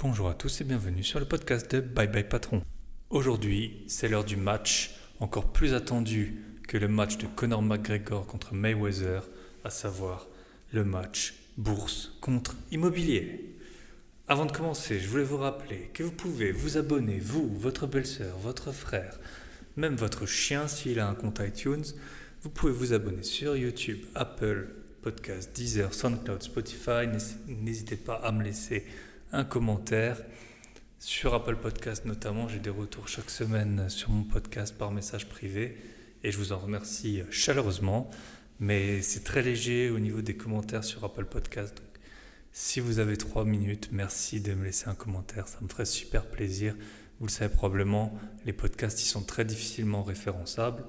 Bonjour à tous et bienvenue sur le podcast de Bye Bye Patron. Aujourd'hui, c'est l'heure du match, encore plus attendu que le match de Conor McGregor contre Mayweather, à savoir le match bourse contre immobilier. Avant de commencer, je voulais vous rappeler que vous pouvez vous abonner, vous, votre belle-sœur, votre frère, même votre chien s'il a un compte iTunes. Vous pouvez vous abonner sur YouTube, Apple Podcast, Deezer, SoundCloud, Spotify. N'hésitez pas à me laisser un commentaire. Sur Apple Podcast notamment, j'ai des retours chaque semaine sur mon podcast par message privé et je vous en remercie chaleureusement. Mais c'est très léger au niveau des commentaires sur Apple Podcast. Donc, si vous avez 3 minutes, merci de me laisser un commentaire, ça me ferait super plaisir. Vous le savez probablement, les podcasts ils sont très difficilement référençables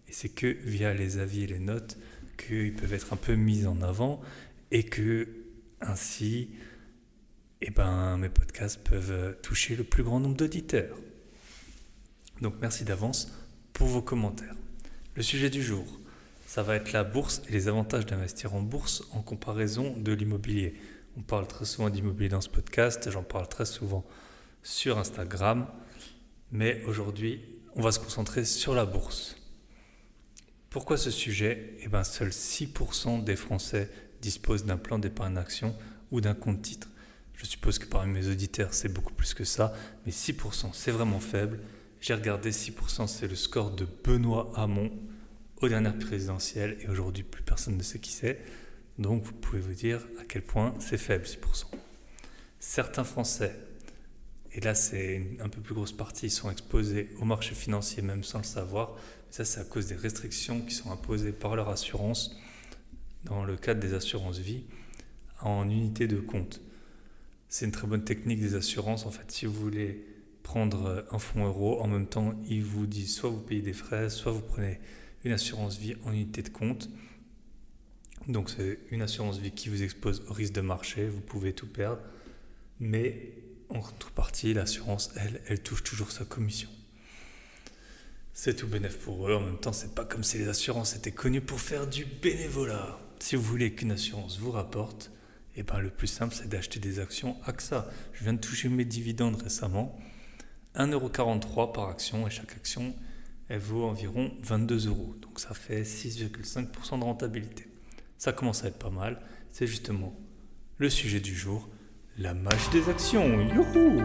et c'est que via les avis et les notes qu'ils peuvent être un peu mis en avant et que ainsi mes podcasts peuvent toucher le plus grand nombre d'auditeurs. Donc merci d'avance pour vos commentaires. Le sujet du jour, ça va être la bourse et les avantages d'investir en bourse en comparaison de l'immobilier. On parle très souvent d'immobilier dans ce podcast, j'en parle très souvent sur Instagram, mais aujourd'hui, on va se concentrer sur la bourse. Pourquoi ce sujet ? Seuls 6% des Français disposent d'un plan d'épargne action ou d'un compte titre. Je suppose que parmi mes auditeurs, c'est beaucoup plus que ça, mais 6%, c'est vraiment faible. J'ai regardé, 6%, c'est le score de Benoît Hamon aux dernières présidentielles, et aujourd'hui, plus personne ne sait qui c'est. Donc, vous pouvez vous dire à quel point c'est faible, 6%. Certains Français, et là, c'est un peu plus grosse partie, ils sont exposés au marché financier, même sans le savoir. Ça, c'est à cause des restrictions qui sont imposées par leur assurance, dans le cadre des assurances vie, en unité de compte. C'est une très bonne technique des assurances. En fait, si vous voulez prendre un fonds euro, en même temps, ils vous disent soit vous payez des frais, soit vous prenez une assurance vie en unité de compte. Donc, c'est une assurance vie qui vous expose au risque de marché. Vous pouvez tout perdre. Mais en contrepartie, l'assurance, elle touche toujours sa commission. C'est tout bénéf pour eux. En même temps, c'est pas comme si les assurances étaient connues pour faire du bénévolat. Si vous voulez qu'une assurance vous rapporte, le plus simple, c'est d'acheter des actions AXA. Je viens de toucher mes dividendes récemment. 1,43€ par action et chaque action, elle vaut environ 22€. Donc ça fait 6,5% de rentabilité. Ça commence à être pas mal. C'est justement le sujet du jour, la magie des actions. Youhou!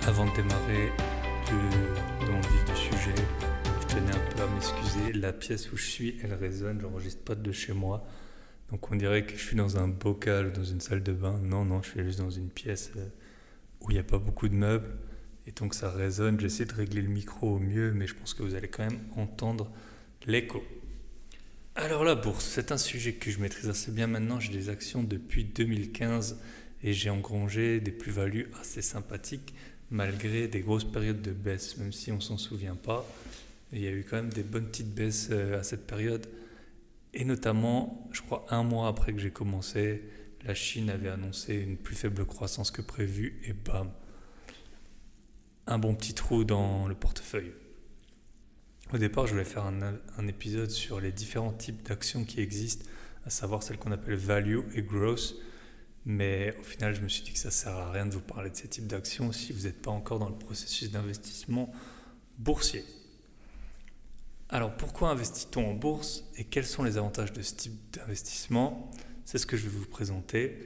Avant de démarrer dans le vif du sujet, je tenais un peu à m'excuser. La pièce où je suis, elle résonne, j'enregistre pas de chez moi. Donc on dirait que je suis dans un bocal, dans une salle de bain. Non, je suis juste dans une pièce où il n'y a pas beaucoup de meubles. Et donc ça résonne, j'essaie de régler le micro au mieux, mais je pense que vous allez quand même entendre l'écho. Alors la bourse, c'est un sujet que je maîtrise assez bien maintenant. J'ai des actions depuis 2015 et j'ai engrangé des plus-values assez sympathiques malgré des grosses périodes de baisse, même si on ne s'en souvient pas. Il y a eu quand même des bonnes petites baisses à cette période. Et notamment, je crois 1 mois après que j'ai commencé, la Chine avait annoncé une plus faible croissance que prévu et bam, un bon petit trou dans le portefeuille. Au départ, je voulais faire un épisode sur les différents types d'actions qui existent, à savoir celles qu'on appelle value et growth. Mais au final, je me suis dit que ça ne sert à rien de vous parler de ces types d'actions si vous n'êtes pas encore dans le processus d'investissement boursier. Alors, pourquoi investit-on en bourse et quels sont les avantages de ce type d'investissement ? C'est ce que je vais vous présenter.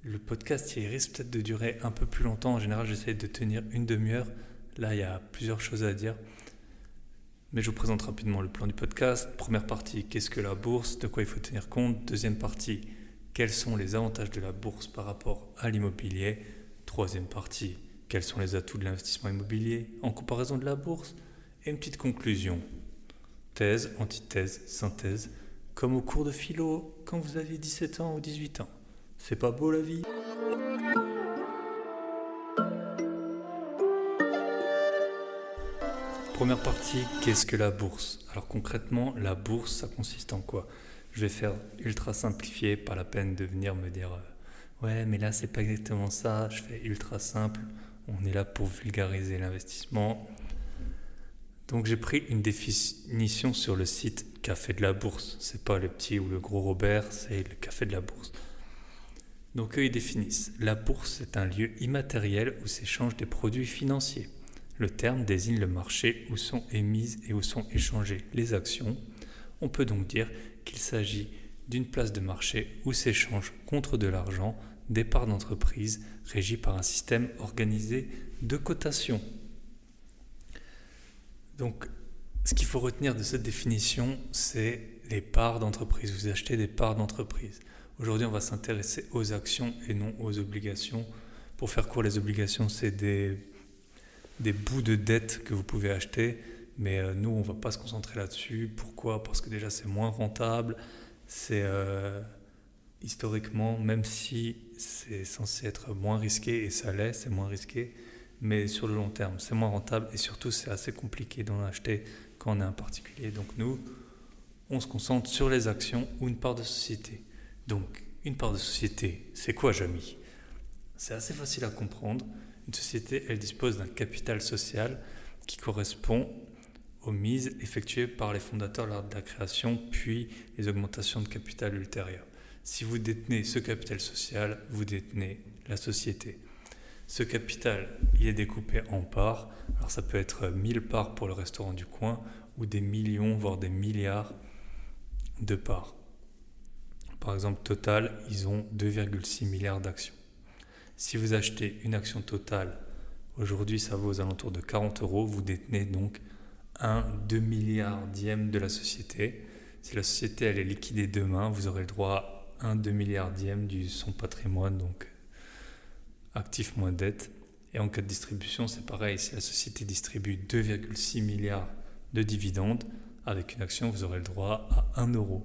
Le podcast, il risque peut-être de durer un peu plus longtemps. En général, j'essaie de tenir une demi-heure. Là, il y a plusieurs choses à dire. Mais je vous présente rapidement le plan du podcast. Première partie, qu'est-ce que la bourse ? De quoi il faut tenir compte ? Deuxième partie, quels sont les avantages de la bourse par rapport à l'immobilier ? Troisième partie, quels sont les atouts de l'investissement immobilier en comparaison de la bourse ? Et une petite conclusion. Thèse, antithèse, synthèse, comme au cours de philo quand vous aviez 17 ans ou 18 ans. C'est pas beau la vie ? Première partie, qu'est-ce que la bourse? Alors concrètement, la bourse, ça consiste en quoi? Je vais faire ultra simplifié, pas la peine de venir me dire ouais, mais là, c'est pas exactement ça. Je fais ultra simple. On est là pour vulgariser l'investissement. Donc j'ai pris une définition sur le site Café de la Bourse. C'est pas le petit ou le gros Robert, c'est le Café de la Bourse. Donc eux, ils définissent: la bourse est un lieu immatériel où s'échangent des produits financiers. Le terme désigne le marché où sont émises et où sont échangées les actions. On peut donc dire qu'il s'agit d'une place de marché où s'échangent contre de l'argent des parts d'entreprise régies par un système organisé de cotation. Donc, ce qu'il faut retenir de cette définition, c'est les parts d'entreprise. Vous achetez des parts d'entreprise. Aujourd'hui, on va s'intéresser aux actions et non aux obligations. Pour faire court, les obligations, c'est des bouts de dette que vous pouvez acheter, mais nous, on ne va pas se concentrer là-dessus. Pourquoi? Parce que déjà, c'est moins rentable. C'est historiquement, même si c'est censé être moins risqué, et ça l'est, c'est moins risqué, mais sur le long terme, c'est moins rentable et surtout, c'est assez compliqué d'en acheter quand on est un particulier. Donc nous, on se concentre sur les actions ou une part de société. Donc, une part de société, c'est quoi, Jamy? C'est assez facile à comprendre. Une société, elle dispose d'un capital social qui correspond aux mises effectuées par les fondateurs lors de la création, puis les augmentations de capital ultérieures. Si vous détenez ce capital social, vous détenez la société. Ce capital, il est découpé en parts. Alors ça peut être 1000 parts pour le restaurant du coin ou des millions, voire des milliards de parts. Par exemple, Total, ils ont 2,6 milliards d'actions. Si vous achetez une action Total, aujourd'hui ça vaut aux alentours de 40 €, vous détenez donc un 2 milliardième de la société. Si la société elle est liquidée demain, vous aurez le droit à un 2 milliardième de son patrimoine, donc actif moins dette. Et en cas de distribution, c'est pareil. Si la société distribue 2,6 milliards de dividendes, avec une action, vous aurez le droit à 1 €.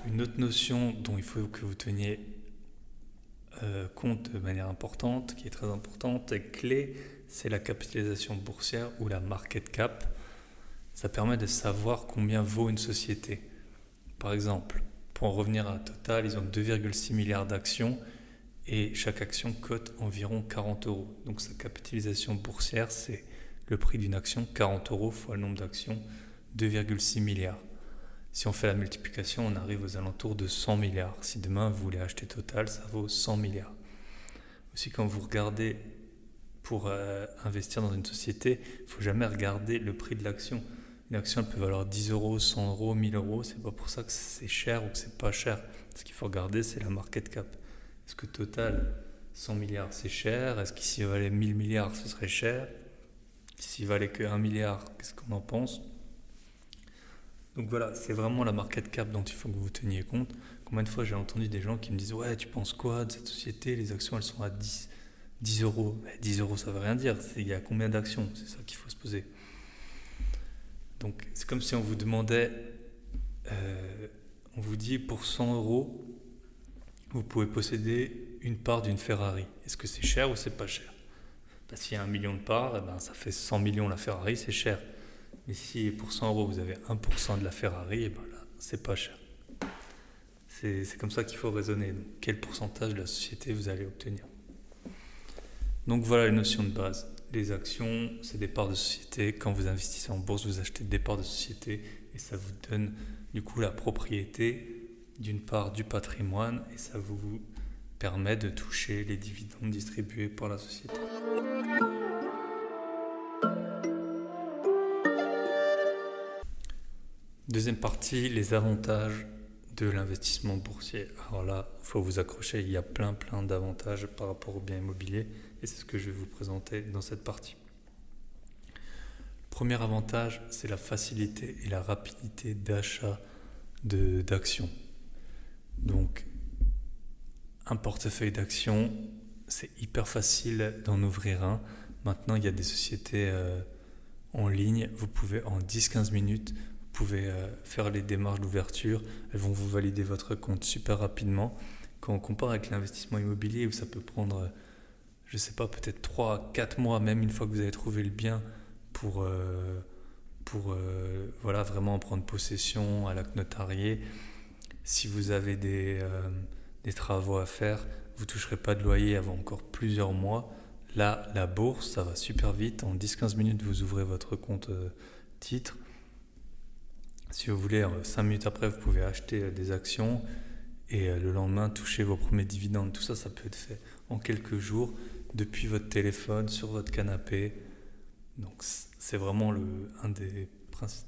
Une autre notion dont il faut que vous teniez compte de manière importante, qui est très importante et clé, c'est la capitalisation boursière ou la market cap. Ça permet de savoir combien vaut une société. Par exemple, pour en revenir à Total, ils ont 2,6 milliards d'actions et chaque action cote environ 40 €. Donc sa capitalisation boursière, c'est le prix d'une action, 40 € fois le nombre d'actions, 2,6 milliards. Si on fait la multiplication, on arrive aux alentours de 100 milliards. Si demain vous voulez acheter Total, ça vaut 100 milliards. Aussi, quand vous regardez pour investir dans une société, il ne faut jamais regarder le prix de l'action. Une action, elle peut valoir 10 €, 100 €, 1000 €. C'est pas pour ça que c'est cher ou que c'est pas cher. Ce qu'il faut regarder, c'est la market cap. Est-ce que Total, 100 milliards, c'est cher? Est-ce qu'ici valait 1000 milliards, ce serait cher? S'il valait que 1 milliard, qu'est-ce qu'on en pense? Donc voilà, c'est vraiment la market cap dont il faut que vous teniez compte. Combien de fois j'ai entendu des gens qui me disent: ouais, tu penses quoi de cette société? Les actions, elles sont à 10 €. Mais 10 € ça veut rien dire. Il y a combien d'actions? C'est ça qu'il faut se poser. Donc c'est comme si on vous demandait, on vous dit pour 100 €, vous pouvez posséder une part d'une Ferrari. Est-ce que c'est cher ou c'est pas cher? S'il y a 1 million de parts, ça fait 100 millions la Ferrari, c'est cher. Mais si pour 100 € vous avez 1% de la Ferrari, là, c'est pas cher. C'est comme ça qu'il faut raisonner. Donc, quel pourcentage de la société vous allez obtenir? Donc voilà les notions de base. Les actions, c'est des parts de société. Quand vous investissez en bourse, vous achetez des parts de société et ça vous donne du coup la propriété d'une part du patrimoine et ça vous permet de toucher les dividendes distribués par la société. Deuxième partie, les avantages de l'investissement boursier. Alors là, il faut vous accrocher, il y a plein d'avantages par rapport au bien immobilier et c'est ce que je vais vous présenter dans cette partie. Le premier avantage, c'est la facilité et la rapidité d'achat d'actions. Donc, un portefeuille d'actions, c'est hyper facile d'en ouvrir un. Maintenant, il y a des sociétés en ligne, vous pouvez en 10-15 minutes, vous pouvez faire les démarches d'ouverture, elles vont vous valider votre compte super rapidement. Quand on compare avec l'investissement immobilier où ça peut prendre, je ne sais pas, peut-être 3-4 mois, même une fois que vous avez trouvé le bien, pour vraiment en prendre possession à l'acte notarié. Si vous avez des travaux à faire, vous ne toucherez pas de loyer avant encore plusieurs mois. Là, la bourse, ça va super vite. En 10-15 minutes, vous ouvrez votre compte titre. Si vous voulez, 5 minutes après, vous pouvez acheter des actions et le lendemain, toucher vos premiers dividendes. Tout ça, ça peut être fait en quelques jours depuis votre téléphone, sur votre canapé. Donc, c'est vraiment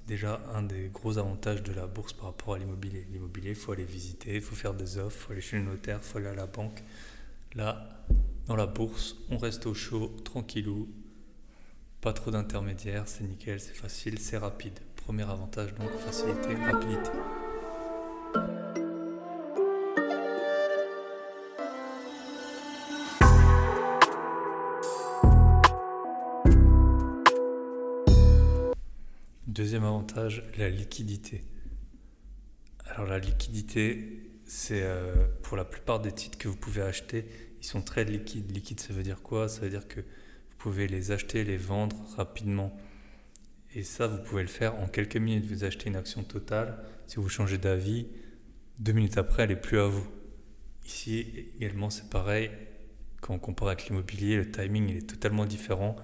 déjà un des gros avantages de la bourse par rapport à l'immobilier. L'immobilier, il faut aller visiter, il faut faire des offres, il faut aller chez le notaire, il faut aller à la banque. Là, dans la bourse, on reste au chaud, tranquillou, pas trop d'intermédiaires, c'est nickel, c'est facile, c'est rapide. Premier avantage donc, facilité, rapidité. Deuxième avantage, la liquidité. Alors la liquidité, c'est pour la plupart des titres que vous pouvez acheter, ils sont très liquides. Liquide, ça veut dire quoi? Ça veut dire que vous pouvez les acheter, les vendre rapidement. Et ça, vous pouvez le faire en quelques minutes. Vous achetez une action Total, si vous changez d'avis, 2 minutes après, elle n'est plus à vous. Ici, également, c'est pareil. Quand on compare avec l'immobilier, le timing il est totalement différent.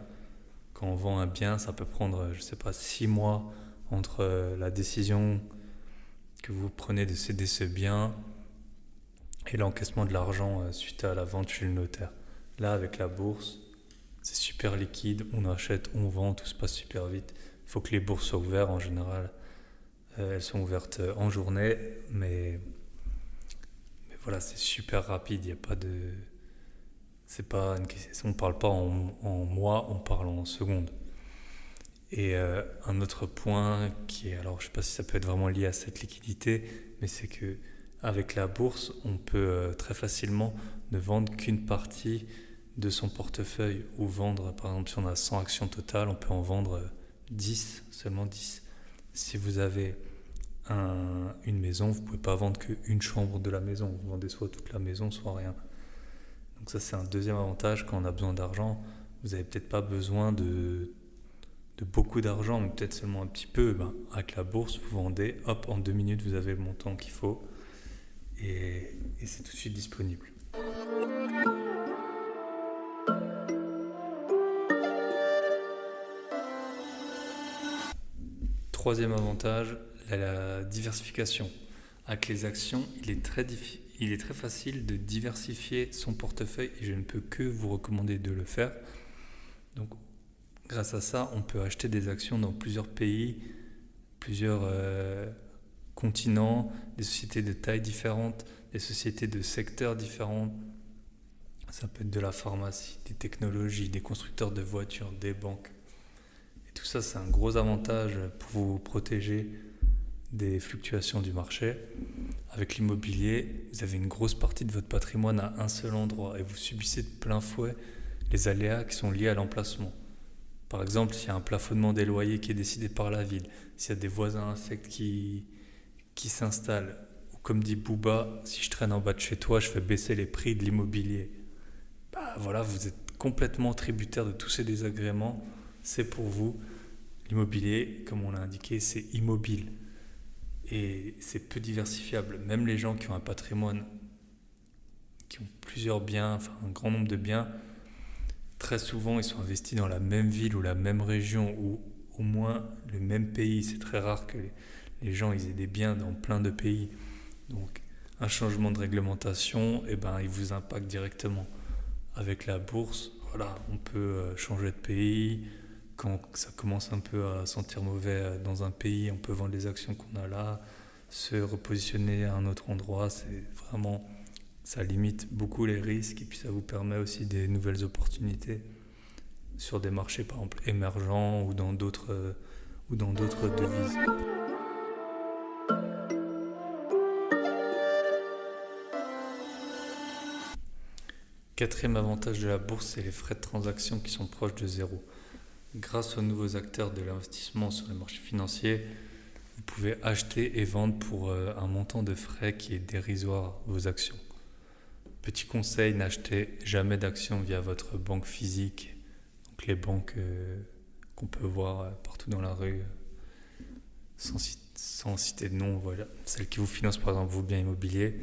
Quand on vend un bien, ça peut prendre, 6 mois entre la décision que vous prenez de céder ce bien et l'encaissement de l'argent suite à la vente chez le notaire. Là, avec la bourse, c'est super liquide, on achète, on vend, tout se passe super vite. Il faut que les bourses soient ouvertes en général. Elles sont ouvertes en journée, mais voilà, c'est super rapide. Il y a pas de, c'est pas une question, on parle pas en mois, on parle en secondes. Et un autre point qui est, alors je sais pas si ça peut être vraiment lié à cette liquidité, mais c'est que avec la bourse, on peut très facilement ne vendre qu'une partie de son portefeuille ou vendre, par exemple, si on a 100 actions totales, on peut en vendre 10, seulement 10. Si vous avez une maison, vous ne pouvez pas vendre qu'une chambre de la maison. Vous vendez soit toute la maison, soit rien. Donc ça, c'est un deuxième avantage quand on a besoin d'argent. Vous n'avez peut-être pas besoin de beaucoup d'argent, mais peut-être seulement un petit peu. Avec la bourse, vous vendez, hop, en 2 minutes, vous avez le montant qu'il faut et c'est tout de suite disponible. Troisième avantage, la diversification. Avec les actions, il est très facile de diversifier son portefeuille et je ne peux que vous recommander de le faire. Donc, grâce à ça, on peut acheter des actions dans plusieurs pays, plusieurs continents, des sociétés de tailles différentes, des sociétés de secteurs différents. Ça peut être de la pharmacie, des technologies, des constructeurs de voitures, des banques. Et tout ça, c'est un gros avantage pour vous protéger des fluctuations du marché. Avec l'immobilier, vous avez une grosse partie de votre patrimoine à un seul endroit et vous subissez de plein fouet les aléas qui sont liés à l'emplacement. Par exemple, s'il y a un plafonnement des loyers qui est décidé par la ville, s'il y a des voisins infects qui s'installent, ou comme dit Booba, si je traîne en bas de chez toi, je fais baisser les prix de l'immobilier. Voilà, vous êtes complètement tributaire de tous ces désagréments. C'est pour vous. L'immobilier, comme on l'a indiqué, c'est immobile. Et c'est peu diversifiable. Même les gens qui ont un patrimoine, qui ont plusieurs biens, enfin un grand nombre de biens, très souvent ils sont investis dans la même ville ou la même région ou au moins le même pays. C'est très rare que les gens ils aient des biens dans plein de pays. Donc un changement de réglementation, il vous impacte directement. Avec la bourse, voilà, on peut changer de pays. Quand ça commence un peu à sentir mauvais dans un pays, on peut vendre les actions qu'on a là, se repositionner à un autre endroit. C'est vraiment, ça limite beaucoup les risques et puis ça vous permet aussi des nouvelles opportunités sur des marchés par exemple émergents ou dans d'autres devises. Quatrième avantage de la bourse, c'est les frais de transaction qui sont proches de zéro. Grâce aux nouveaux acteurs de l'investissement sur les marchés financiers, vous pouvez acheter et vendre pour un montant de frais qui est dérisoire vos actions. Petit conseil, n'achetez jamais d'actions via votre banque physique, donc les banques qu'on peut voir partout dans la rue, sans citer de nom. Voilà. Celles qui vous financent par exemple vos biens immobiliers,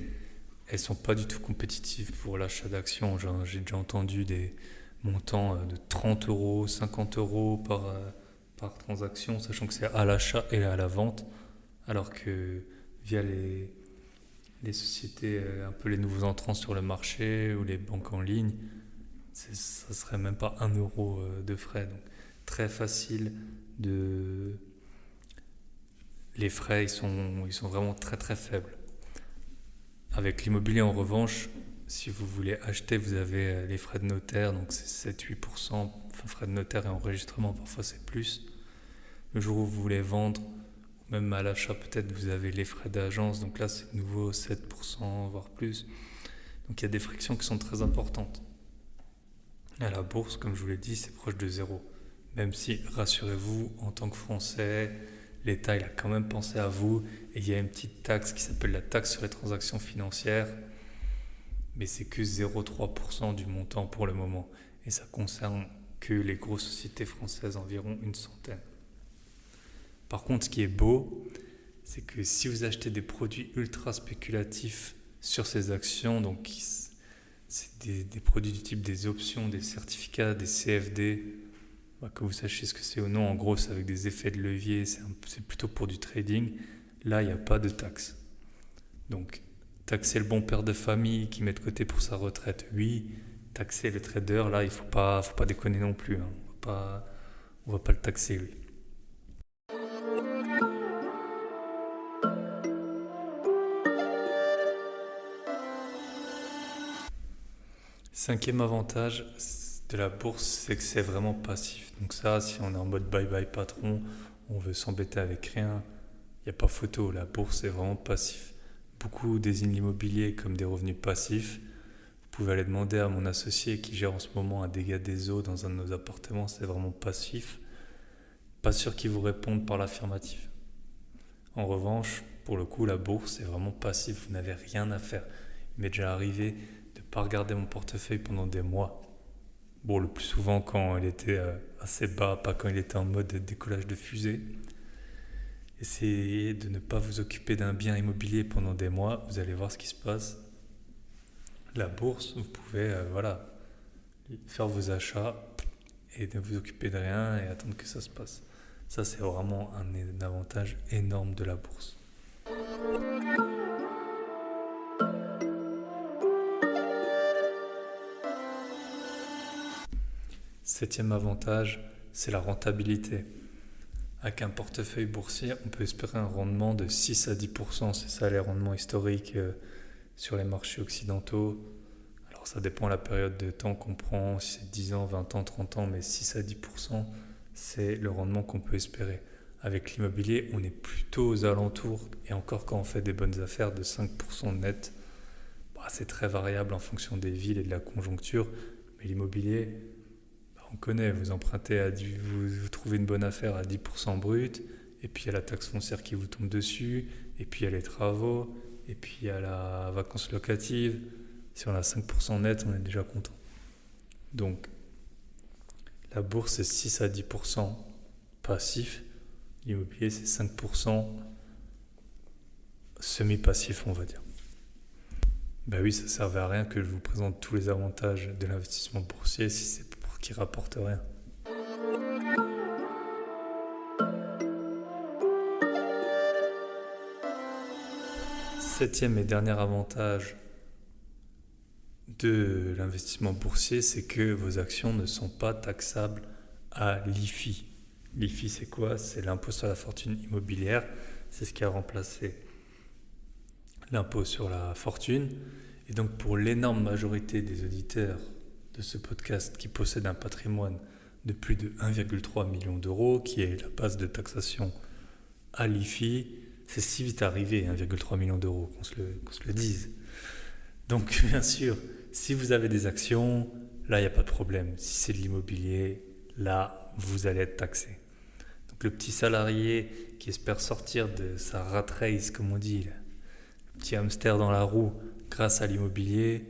elles sont pas du tout compétitives pour l'achat d'actions. J'ai déjà entendu des montants de 30 euros, 50 euros par transaction, sachant que c'est à l'achat et à la vente, alors que via les sociétés, un peu les nouveaux entrants sur le marché ou les banques en ligne, ça serait même pas 1 euro de frais. Donc très facile de... Les frais, ils sont vraiment très très faibles. Avec l'immobilier en revanche, si vous voulez acheter, vous avez les frais de notaire, donc c'est 7-8%, enfin frais de notaire et enregistrement, parfois c'est plus. Le jour où vous voulez vendre, même à l'achat peut-être, vous avez les frais d'agence, donc là c'est de nouveau 7%, voire plus. Donc il y a des frictions qui sont très importantes. À la bourse, comme je vous l'ai dit, c'est proche de zéro. Même si, rassurez-vous, en tant que Français, l'État il a quand même pensé à vous et il y a une petite taxe qui s'appelle la taxe sur les transactions financières, mais c'est que 0,3% du montant pour le moment et ça concerne que les grosses sociétés françaises, environ une centaine. Par contre, ce qui est beau, c'est que si vous achetez des produits ultra spéculatifs sur ces actions, donc c'est des produits du type des options, des certificats, des CFD, que vous sachiez ce que c'est ou non, en gros c'est avec des effets de levier, c'est plutôt pour du trading, là il n'y a pas de taxe. Donc taxer le bon père de famille qui met de côté pour sa retraite, oui, taxer le trader, là il faut pas déconner non plus, hein. On va pas le taxer lui. Cinquième avantage de la bourse, c'est que c'est vraiment passif. Donc ça, si on est en mode bye bye patron, on veut s'embêter avec rien, il n'y a pas photo. La bourse est vraiment passif. Beaucoup désignent l'immobilier comme des revenus passifs. Vous pouvez aller demander à mon associé qui gère en ce moment un dégât des eaux dans un de nos appartements, c'est vraiment passif. Pas sûr qu'il vous réponde par l'affirmative. En revanche, pour le coup, la bourse est vraiment passif, vous n'avez rien à faire. Il m'est déjà arrivé de ne pas regarder mon portefeuille pendant des mois. Bon, le plus souvent quand il était assez bas, pas quand il était en mode décollage de fusée. Essayez de ne pas vous occuper d'un bien immobilier pendant des mois, vous allez voir ce qui se passe. La bourse, vous pouvez faire vos achats et ne vous occuper de rien et attendre que ça se passe. Ça, c'est vraiment un avantage énorme de la bourse. Septième avantage, c'est la rentabilité. Avec un portefeuille boursier, on peut espérer un rendement de 6 à 10%. C'est ça les rendements historiques sur les marchés occidentaux. Alors ça dépend de la période de temps qu'on prend, si c'est 10 ans, 20 ans, 30 ans, mais 6 à 10%, c'est le rendement qu'on peut espérer. Avec l'immobilier, on est plutôt aux alentours, et encore quand on fait des bonnes affaires, de 5% net. C'est très variable en fonction des villes et de la conjoncture, mais l'immobilier, on connaît, vous empruntez vous trouvez une bonne affaire à 10% brut, et puis il y a la taxe foncière qui vous tombe dessus, et puis il y a les travaux, et puis il y a la vacance locative. Si on a 5% net, on est déjà content. Donc, la bourse c'est 6 à 10% passif, l'immobilier c'est 5% semi-passif, on va dire. Ben oui, ça servait à rien que je vous présente tous les avantages de l'investissement boursier si c'est pour qu'il rapporte rien. Septième et dernier avantage de l'investissement boursier, c'est que vos actions ne sont pas taxables à l'IFI. L'IFI, c'est quoi? C'est l'impôt sur la fortune immobilière. C'est ce qui a remplacé l'impôt sur la fortune. Et donc pour l'énorme majorité des auditeurs de ce podcast qui possèdent un patrimoine de plus de 1,3 million d'euros, qui est la base de taxation à l'IFI, c'est si vite arrivé, 1,3 million d'euros, qu'on se le dise. Donc bien sûr, si vous avez des actions, là il n'y a pas de problème. Si c'est de l'immobilier, là vous allez être taxé. Donc le petit salarié qui espère sortir de sa rat race, comme on dit, le petit hamster dans la roue grâce à l'immobilier,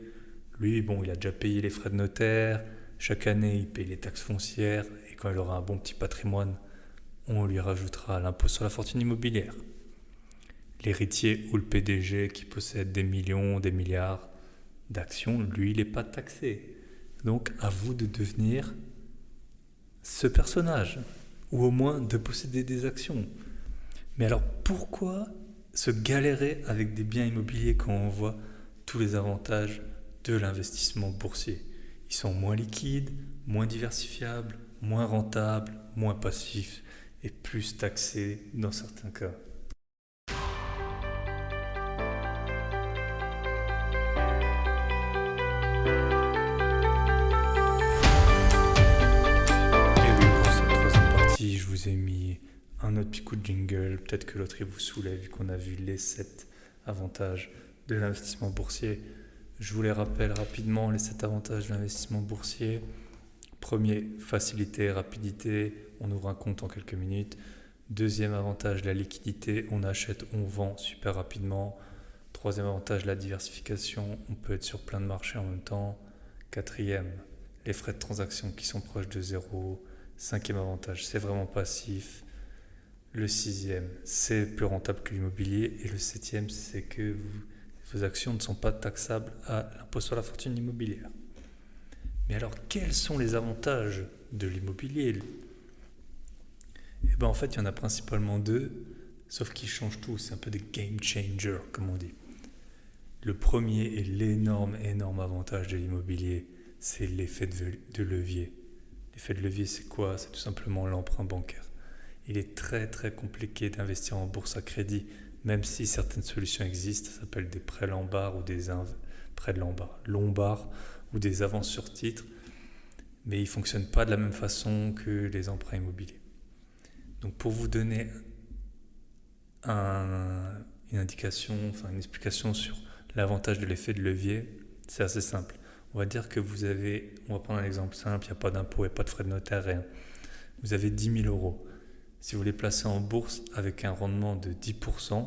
lui, il a déjà payé les frais de notaire, chaque année il paye les taxes foncières, et quand il aura un bon petit patrimoine, on lui rajoutera l'impôt sur la fortune immobilière. L'héritier ou le PDG qui possède des millions, des milliards d'actions, lui, il n'est pas taxé. Donc, à vous de devenir ce personnage, ou au moins de posséder des actions. Mais alors, pourquoi se galérer avec des biens immobiliers quand on voit tous les avantages de l'investissement boursier? Ils sont moins liquides, moins diversifiables, moins rentables, moins passifs et plus taxés dans certains cas. Et oui, pour cette troisième partie, je vous ai mis un autre petit coup de jingle. Peut-être que l'autre il vous soulève vu qu'on a vu les 7 avantages de l'investissement boursier. Je vous les rappelle rapidement, les 7 avantages de l'investissement boursier. Premier, facilité, rapidité, on ouvre un compte en quelques minutes. Deuxième avantage, la liquidité, on achète, on vend super rapidement. Troisième avantage, la diversification, on peut être sur plein de marchés en même temps. Quatrième, les frais de transaction qui sont proches de zéro. Cinquième avantage, c'est vraiment passif. Le sixième, c'est plus rentable que l'immobilier. Et le septième, c'est que vos actions ne sont pas taxables à l'impôt sur la fortune immobilière. Mais alors, quels sont les avantages de l'immobilier ? En fait, il y en a principalement 2, sauf qu'ils changent tout. C'est un peu des game changers, comme on dit. Le premier et l'énorme avantage de l'immobilier, c'est l'effet de levier. L'effet de levier, c'est quoi ? C'est tout simplement l'emprunt bancaire. Il est très très compliqué d'investir en bourse à crédit, même si certaines solutions existent. Ça s'appelle des prêts Lombard ou des prêts de Lombard ou des avances sur titres, mais ils ne fonctionnent pas de la même façon que les emprunts immobiliers. Donc pour vous donner une indication, une explication sur l'avantage de l'effet de levier, c'est assez simple. On va dire que on va prendre un exemple simple, il n'y a pas d'impôt et pas de frais de notaire, rien. Vous avez 10 000 euros. Si vous les placez en bourse avec un rendement de 10%,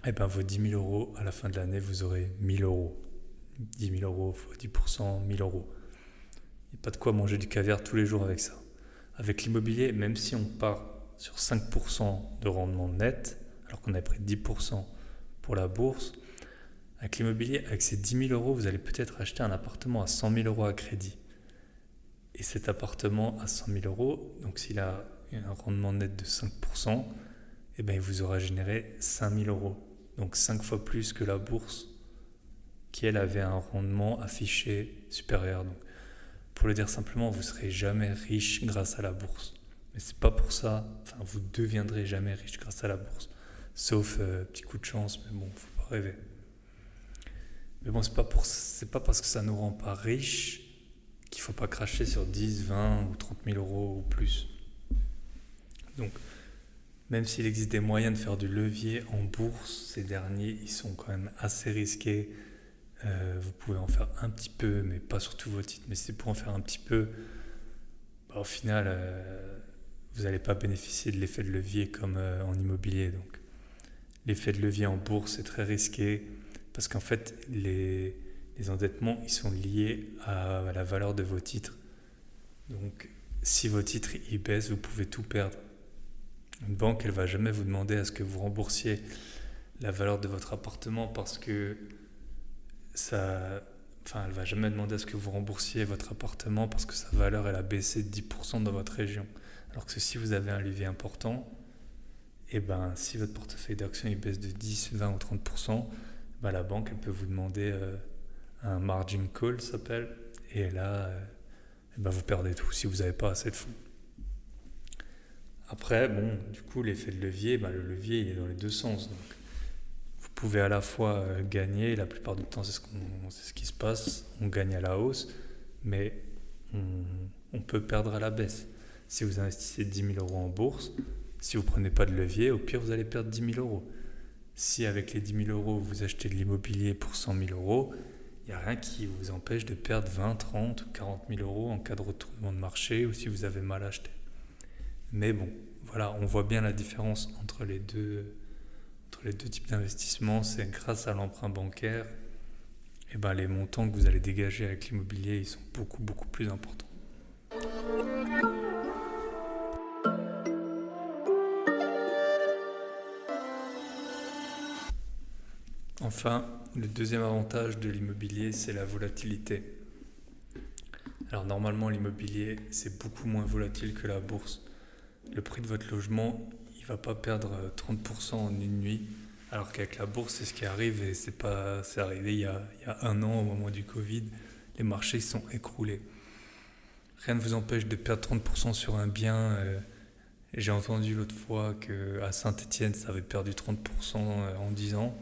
vos 10 000 euros, à la fin de l'année, vous aurez 1 000 euros. 10 000 euros fois 10%, 1 000 euros. Il n'y a pas de quoi manger du caviar tous les jours avec ça. Avec l'immobilier, même si on part sur 5% de rendement net, alors qu'on a pris 10% pour la bourse, avec l'immobilier, avec ces 10 000 euros, vous allez peut-être acheter un appartement à 100 000 euros à crédit. Et cet appartement à 100 000 euros, donc s'il a un rendement net de 5%, il vous aura généré 5 000 euros. Donc 5 fois plus que la bourse qui, elle, avait un rendement affiché supérieur. Donc, pour le dire simplement, vous ne serez jamais riche grâce à la bourse. Mais c'est pas pour ça, vous ne deviendrez jamais riche grâce à la bourse. Sauf petit coup de chance, mais bon, faut pas rêver. Mais bon, c'est pas parce que ça ne nous rend pas riches qu'il ne faut pas cracher sur 10, 20 ou 30 000 euros ou plus. Donc, même s'il existe des moyens de faire du levier en bourse, ces derniers, ils sont quand même assez risqués. Vous pouvez en faire un petit peu, mais pas sur tous vos titres. Mais c'est pour en faire un petit peu, au final, vous n'allez pas bénéficier de l'effet de levier comme en immobilier. Donc, l'effet de levier en bourse est très risqué parce qu'en fait, les endettements, ils sont liés à la valeur de vos titres. Donc, si vos titres ils baissent, vous pouvez tout perdre. Une banque, elle ne va jamais vous demander à ce que vous remboursiez la valeur de votre appartement parce que elle ne va jamais demander à ce que vous remboursiez votre appartement parce que sa valeur elle a baissé de 10% dans votre région. Alors que si vous avez un levier important, si votre portefeuille d'actions il baisse de 10, 20 ou 30%, la banque elle peut vous demander un margin call, ça s'appelle, et là, vous perdez tout si vous n'avez pas assez de fonds. Après, du coup, l'effet de levier, le levier il est dans les deux sens. Donc, vous pouvez à la fois gagner, la plupart du temps c'est ce qui se passe, on gagne à la hausse, mais on peut perdre à la baisse. Si vous investissez 10 000 euros en bourse, si vous ne prenez pas de levier, au pire vous allez perdre 10 000 euros. Si avec les 10 000 euros vous achetez de l'immobilier pour 100 000 euros, il n'y a rien qui vous empêche de perdre 20, 30 ou 40 000 euros en cas de retournement de marché ou si vous avez mal acheté. Mais bon, voilà, on voit bien la différence entre les deux types d'investissements. C'est grâce à l'emprunt bancaire, les montants que vous allez dégager avec l'immobilier, ils sont beaucoup, beaucoup plus importants. Enfin, le deuxième avantage de l'immobilier, c'est la volatilité. Alors normalement, l'immobilier, c'est beaucoup moins volatile que la bourse. Le prix de votre logement, il ne va pas perdre 30% en une nuit, alors qu'avec la bourse, c'est ce qui arrive et c'est arrivé il y a un an au moment du Covid, les marchés sont écroulés. Rien ne vous empêche de perdre 30% sur un bien. J'ai entendu l'autre fois qu'à Saint-Étienne, ça avait perdu 30% en 10 ans.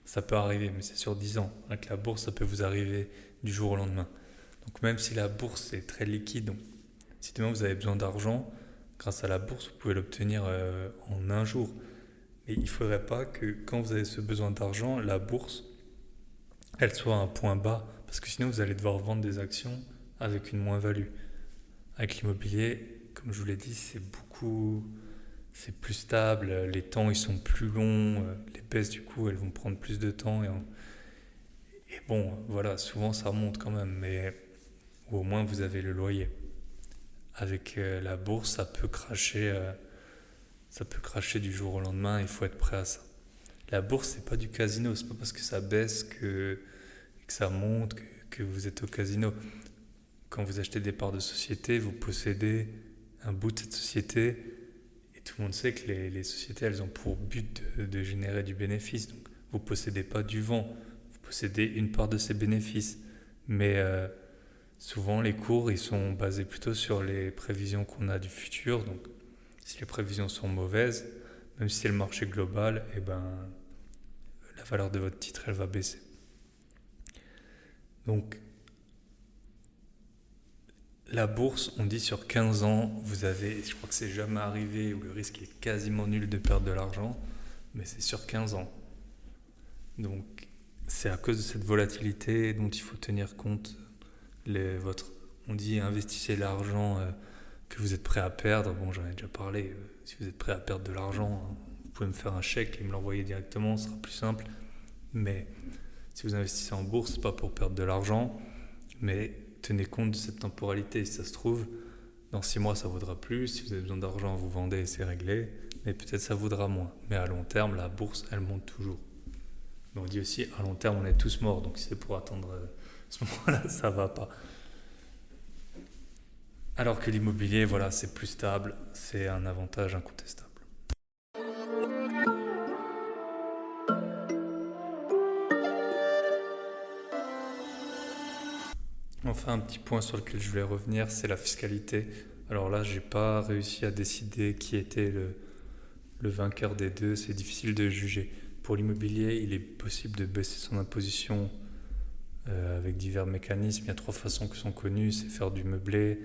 Ça peut arriver, mais c'est sur 10 ans. Avec la bourse, ça peut vous arriver du jour au lendemain. Donc même si la bourse est très liquide, donc si demain vous avez besoin d'argent, grâce à la bourse, vous pouvez l'obtenir en un jour. Mais il ne faudrait pas que quand vous avez ce besoin d'argent, la bourse, elle soit à un point bas, parce que sinon vous allez devoir vendre des actions avec une moins-value. Avec l'immobilier, comme je vous l'ai dit, c'est plus stable, les temps ils sont plus longs, les baisses du coup elles vont prendre plus de temps et bon voilà, souvent ça remonte quand même, mais ou au moins vous avez le loyer. Avec la bourse, ça peut cracher du jour au lendemain, il faut être prêt à ça. La bourse, c'est pas du casino, c'est pas parce que ça baisse que ça monte, que vous êtes au casino. Quand vous achetez des parts de société, vous possédez un bout de cette société et tout le monde sait que les sociétés, elles ont pour but de générer du bénéfice. Donc, vous ne possédez pas du vent, vous possédez une part de ces bénéfices. Mais souvent, les cours, ils sont basés plutôt sur les prévisions qu'on a du futur. Donc, si les prévisions sont mauvaises, même si c'est le marché global, eh ben, la valeur de votre titre, elle va baisser. Donc, la bourse, on dit sur 15 ans, vous avez, je crois que c'est jamais arrivé, où le risque est quasiment nul de perdre de l'argent, mais c'est sur 15 ans. Donc, c'est à cause de cette volatilité dont il faut tenir compte. On dit investissez l'argent que vous êtes prêt à perdre. Bon, j'en ai déjà parlé. Si vous êtes prêt à perdre de l'argent, vous pouvez me faire un chèque et me l'envoyer directement, ce sera plus simple. Mais si vous investissez en bourse, c'est pas pour perdre de l'argent, mais tenez compte de cette temporalité. Si ça se trouve, dans 6 mois, ça vaudra plus. Si vous avez besoin d'argent, vous vendez et c'est réglé. Mais peut-être ça vaudra moins. Mais à long terme, la bourse, elle monte toujours. Mais on dit aussi, à long terme, on est tous morts. Donc si c'est pour attendre ce moment-là, ça va pas. Alors que l'immobilier, voilà, c'est plus stable. C'est un avantage incontestable. Enfin, un petit point sur lequel je voulais revenir, c'est la fiscalité. Alors là, j'ai pas réussi à décider qui était le vainqueur des deux. C'est difficile de juger. Pour l'immobilier, il est possible de baisser son imposition avec divers mécanismes. Il y a 3 façons qui sont connues. C'est faire du meublé,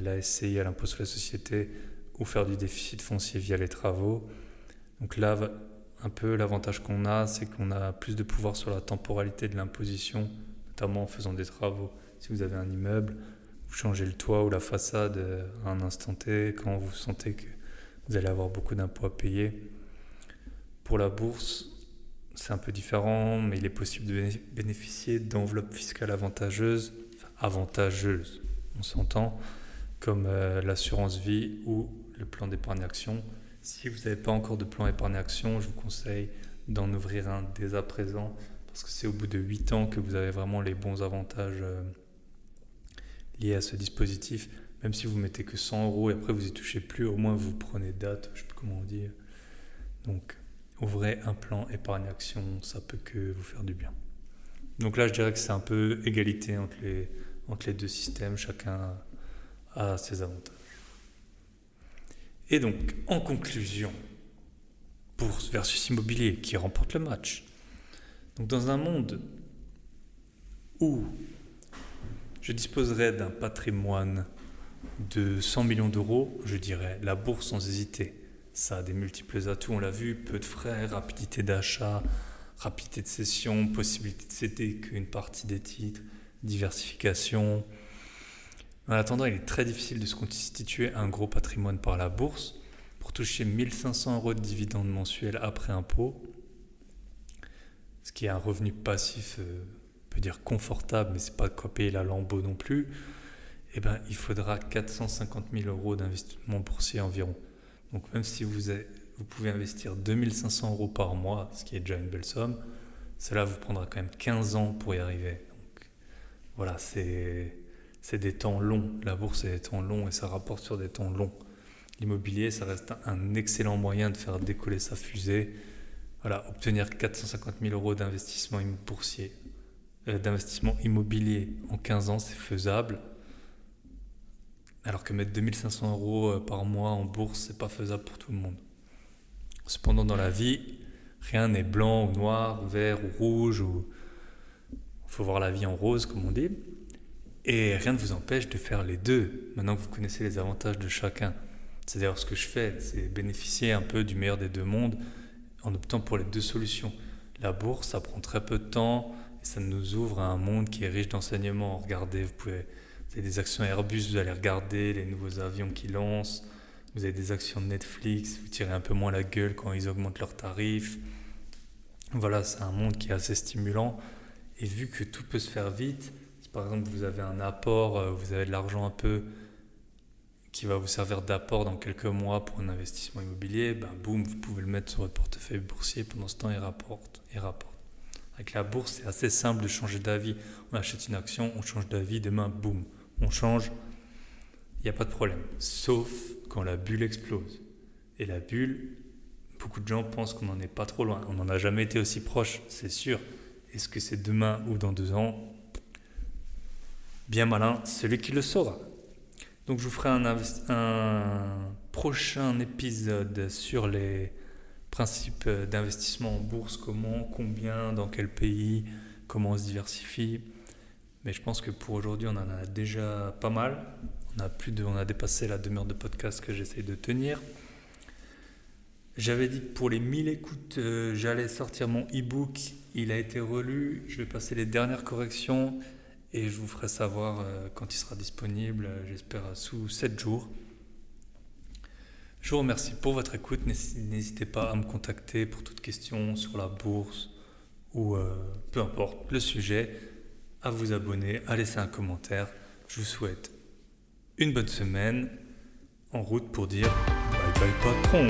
la SCI à l'impôt sur la société, ou faire du déficit foncier via les travaux. Donc là, un peu l'avantage qu'on a, c'est qu'on a plus de pouvoir sur la temporalité de l'imposition, notamment en faisant des travaux. Si vous avez un immeuble, vous changez le toit ou la façade à un instant T, quand vous sentez que vous allez avoir beaucoup d'impôts à payer. Pour la bourse, c'est un peu différent, mais il est possible de bénéficier d'enveloppes fiscales avantageuses, on s'entend, comme l'assurance vie ou le plan d'épargne action. Si vous n'avez pas encore de plan épargne action, je vous conseille d'en ouvrir un dès à présent, parce que c'est au bout de 8 ans que vous avez vraiment les bons avantages liés à ce dispositif. Même si vous mettez que 100 euros et après vous y touchez plus, au moins vous prenez date, je ne sais plus comment on dit. Donc ouvrez un plan épargne action, ça peut que vous faire du bien. Donc là je dirais que c'est un peu égalité entre les deux systèmes, chacun a ses avantages. Et donc en conclusion, bourse versus immobilier, qui remporte le match. Donc dans un monde où je disposerais d'un patrimoine de 100 millions d'euros, je dirais la bourse sans hésiter. Ça a des multiples atouts, on l'a vu, peu de frais, rapidité d'achat, rapidité de cession, possibilité de céder qu'une partie des titres, diversification. En attendant, il est très difficile de se constituer un gros patrimoine par la bourse. Pour toucher 1 500 euros de dividendes mensuels après impôt, ce qui est un revenu passif, on peut dire confortable, mais c'est pas de quoi payer la lambeau non plus, eh ben, il faudra 450 000 euros d'investissement boursier environ. Donc même si vous pouvez investir 2 500 euros par mois, ce qui est déjà une belle somme, Cela vous prendra quand même 15 ans pour y arriver. Donc, voilà, c'est des temps longs. La bourse, c'est des temps longs et ça rapporte sur des temps longs. L'immobilier, ça reste un excellent moyen de faire décoller sa fusée. Voilà, obtenir 450 000 euros d'investissement boursier, d'investissement immobilier en 15 ans, c'est faisable. Alors que mettre 2500 euros par mois en bourse, c'est pas faisable pour tout le monde. Cependant, dans la vie, rien n'est blanc ou noir, vert ou rouge. Il faut voir la vie en rose, comme on dit. Et rien ne vous empêche de faire les deux, maintenant que vous connaissez les avantages de chacun. C'est d'ailleurs ce que je fais, c'est bénéficier un peu du meilleur des deux mondes en optant pour les deux solutions. La bourse, ça prend très peu de temps et ça nous ouvre à un monde qui est riche d'enseignements. Regardez, vous avez des actions Airbus, vous allez regarder les nouveaux avions qui lancent. Vous avez des actions de Netflix, vous tirez un peu moins la gueule quand ils augmentent leurs tarifs. Voilà, c'est un monde qui est assez stimulant. Et vu que tout peut se faire vite, si par exemple vous avez un apport, vous avez de l'argent un peu qui va vous servir d'apport dans quelques mois pour un investissement immobilier, boum, vous pouvez le mettre sur votre portefeuille boursier. Pendant ce temps, il rapporte. Avec la bourse, c'est assez simple de changer d'avis. On achète une action, on change d'avis, demain, boum, on change. Il n'y a pas de problème. Sauf quand la bulle explose. Et la bulle, beaucoup de gens pensent qu'on n'en est pas trop loin. On n'en a jamais été aussi proche, c'est sûr. Est-ce que c'est demain ou dans 2 ans ? Bien malin, celui qui le saura. Donc je vous ferai un prochain épisode sur les principes d'investissement en bourse, comment, combien, dans quel pays, comment on se diversifie. Mais je pense que pour aujourd'hui, on en a déjà pas mal. On a dépassé la demi-heure de podcast que j'essaye de tenir. J'avais dit que pour les 1000 écoutes, j'allais sortir mon e-book. Il a été relu. Je vais passer les dernières corrections et je vous ferai savoir quand il sera disponible, j'espère sous 7 jours. Je vous remercie pour votre écoute. N'hésitez pas à me contacter pour toute question sur la bourse ou peu importe le sujet, à vous abonner, à laisser un commentaire. Je vous souhaite une bonne semaine en route pour dire bye bye patron.